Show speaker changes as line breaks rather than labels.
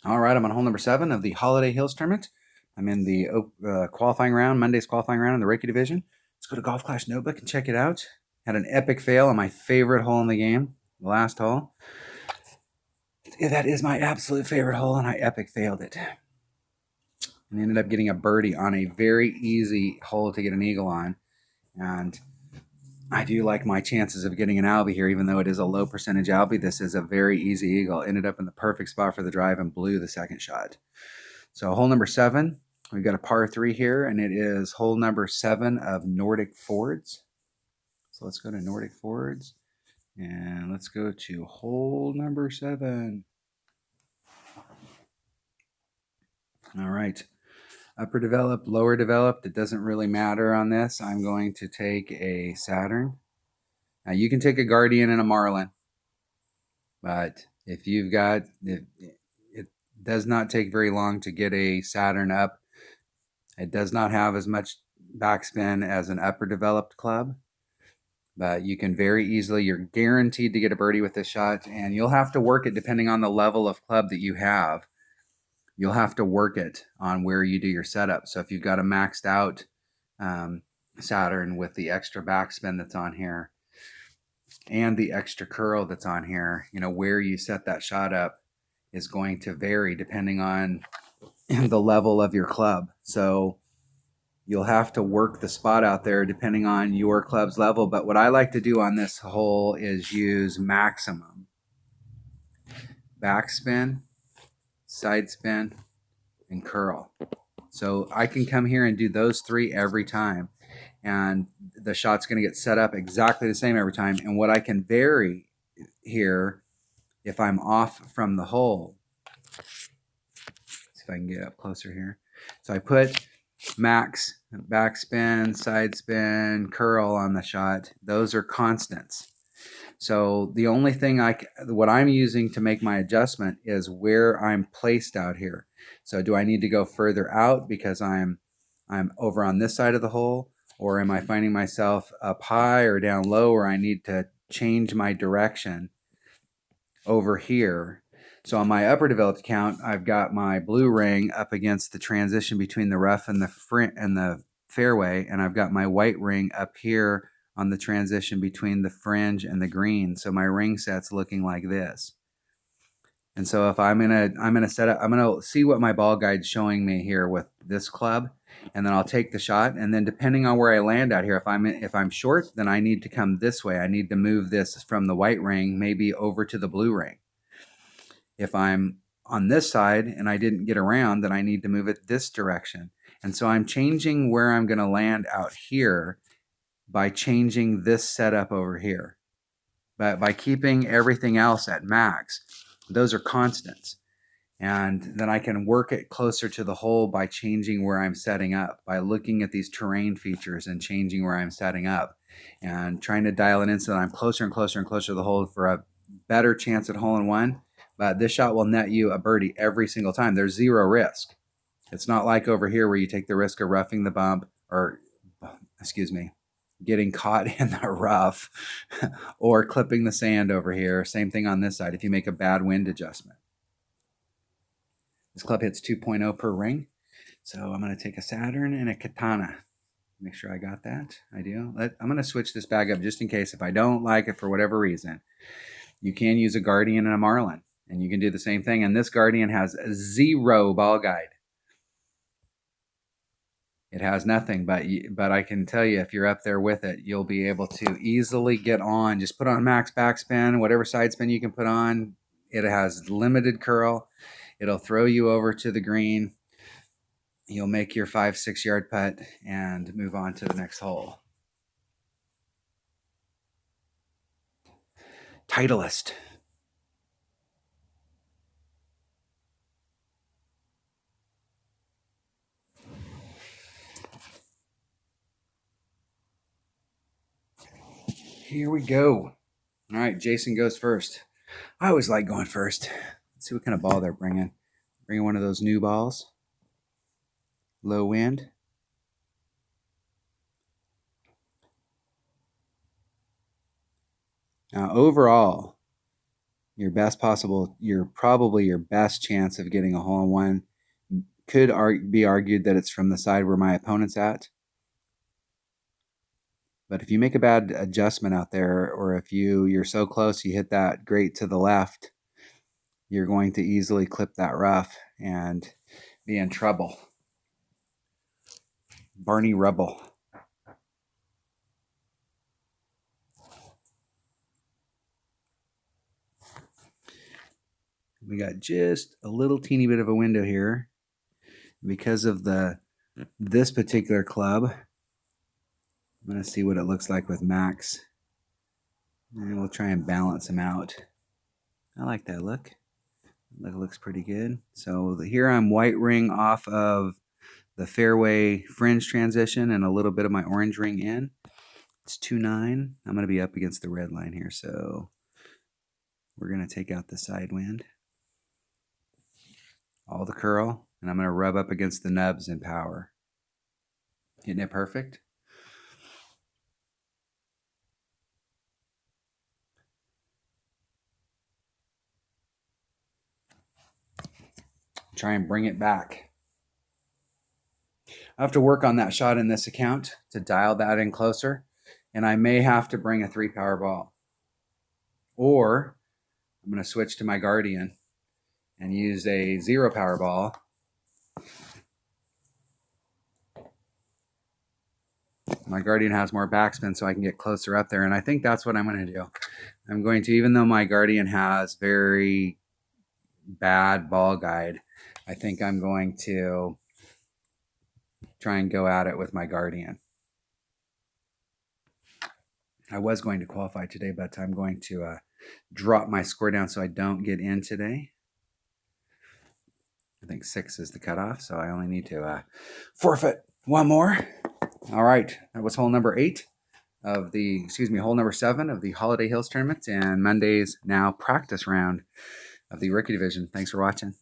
All right, I'm on hole number 7 of the Holiday Hills tournament. I'm in the qualifying round, Monday's qualifying round in the Reiki division. Let's go to Golf Clash Notebook and check it out. Had an epic fail on my favorite hole in the game, the last hole. Yeah, that is my absolute favorite hole, and I epic failed it. And ended up getting a birdie on a very easy hole to get an eagle on. And I do like my chances of getting an Albie here, even though it is a low percentage Albie. This is a very easy eagle. Ended up in the perfect spot for the drive and blew the second shot. So hole number 7, we've got a par 3 here, and it is hole number 7 of Nordic Fords. So let's go to Nordic Fords, and let's go to hole number 7. All right. Upper developed, lower developed, it doesn't really matter on this. I'm going to take a Saturn. Now you can take a Guardian and a Marlin, but if you've got, it does not take very long to get a Saturn up. It does not have as much backspin as an upper developed club, but you can very easily, you're guaranteed to get a birdie with this shot, and you'll have to work it depending on the level of club that you have. You'll have to work it on where you do your setup. So if you've got a maxed out Saturn with the extra backspin that's on here and the extra curl that's on here, you know, where you set that shot up is going to vary depending on the level of your club. So you'll have to work the spot out there depending on your club's level. But what I like to do on this hole is use maximum backspin, side spin, and curl. So I can come here and do those 3 every time, and the shot's going to get set up exactly the same every time. And what I can vary here, if I'm off from the hole, see if I can get up closer here. So I put max, backspin, side spin, curl on the shot. Those are constants. So the only thing what I'm using to make my adjustment is where I'm placed out here. So do I need to go further out because I'm over on this side of the hole, or am I finding myself up high or down low, or I need to change my direction over here? So on my upper developed account, I've got my blue ring up against the transition between the rough and the fairway, and I've got my white ring up here on the transition between the fringe and the green. So my ring set's looking like this. And so if I'm gonna set up, I'm gonna see what my ball guide's showing me here with this club, and then I'll take the shot. And then depending on where I land out here, if I'm short, then I need to come this way. I need to move this from the white ring maybe over to the blue ring. If I'm on this side and I didn't get around, then I need to move it this direction. And so I'm changing where I'm going to land out here by changing this setup over here. But by keeping everything else at max, those are constants. And then I can work it closer to the hole by changing where I'm setting up, by looking at these terrain features and changing where I'm setting up and trying to dial it in so that I'm closer and closer and closer to the hole for a better chance at hole-in-one. But this shot will net you a birdie every single time. There's zero risk. It's not like over here where you take the risk of roughing the bump, or, excuse me, getting caught in the rough or clipping the sand over here. Same thing on this side if you make a bad wind adjustment. This club hits 2.0 per ring. So I'm going to take a Saturn and a Katana. Make sure I got that. I do. I'm going to switch this bag up just in case if I don't like it for whatever reason. You can use a Guardian and a Marlin, and you can do the same thing. And this Guardian has 0 ball guide. It has nothing, but I can tell you if you're up there with it, you'll be able to easily get on. Just put on max backspin, whatever side spin you can put on. It has limited curl. It'll throw you over to the green. You'll make your 5-6 yard putt and move on to the next hole. Titleist. Here we go. All right, Jason goes first. I always like going first. Let's see what kind of ball they're bringing. Bringing one of those new balls. Low wind. Now, overall, your probably your best chance of getting a hole-in-one. Could be argued that it's from the side where my opponent's at. But if you make a bad adjustment out there, or if you're so close you hit that grate to the left, you're going to easily clip that rough and be in trouble. Barney Rubble. We got just a little teeny bit of a window here because of this particular club. I'm going to see what it looks like with Max. And we'll try and balance them out. I like that look. That looks pretty good. So here I'm white ring off of the fairway fringe transition and a little bit of my orange ring in. It's 2-9. I'm going to be up against the red line here, so we're going to take out the side wind. All the curl, and I'm going to rub up against the nubs in power. Isn't it perfect? Try and bring it back. I have to work on that shot in this account to dial that in closer, and I may have to bring a 3-power ball. Or I'm going to switch to my Guardian and use a 0-power ball. My Guardian has more backspin, so I can get closer up there, and I think that's what I'm going to do. I'm going to, even though my Guardian has very bad ball guide, I think I'm going to try and go at it with my Guardian. I was going to qualify today, but I'm going to drop my score down so I don't get in today. I think 6 is the cutoff, so I only need to forfeit one more. All right, that was hole number 8 of hole number 7 of the Holiday Hills tournament and Monday's now practice round of the rookie division. Thanks for watching.